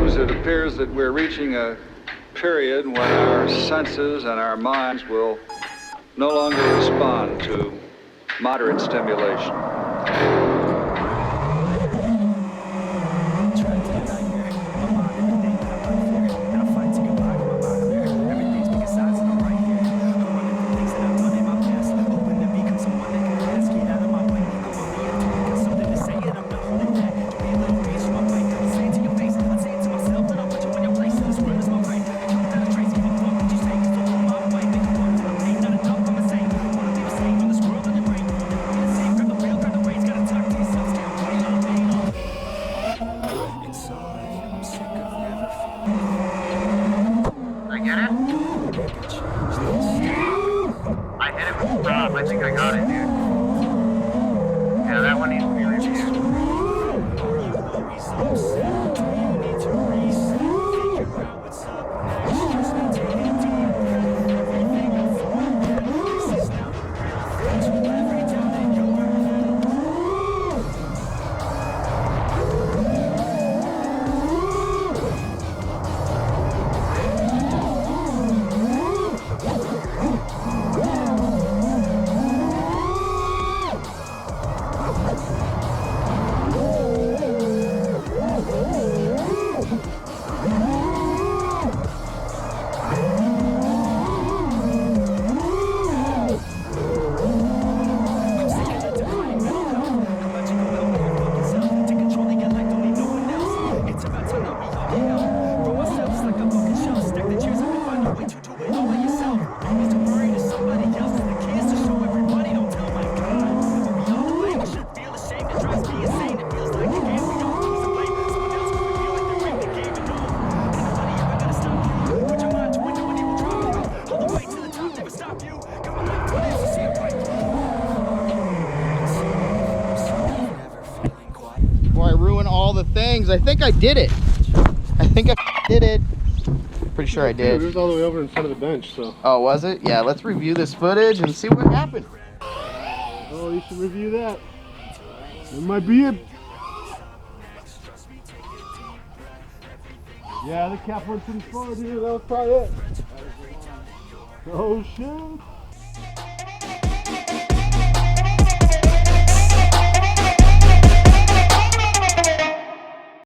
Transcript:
times it appears that we're reaching a period when our senses and our minds will no longer respond to moderate stimulation. I think I got it, dude. Yeah, that one needs to be reviewed. Before I ruin all the things, I think I did it. I think I did it. Pretty sure I did. It was all the way over in front of the bench, so. Oh, was it? Yeah, let's review this footage and see what happened. Oh, you should review that. It might be it. Yeah, the cap went pretty far, dude. That was probably it. Oh, shit.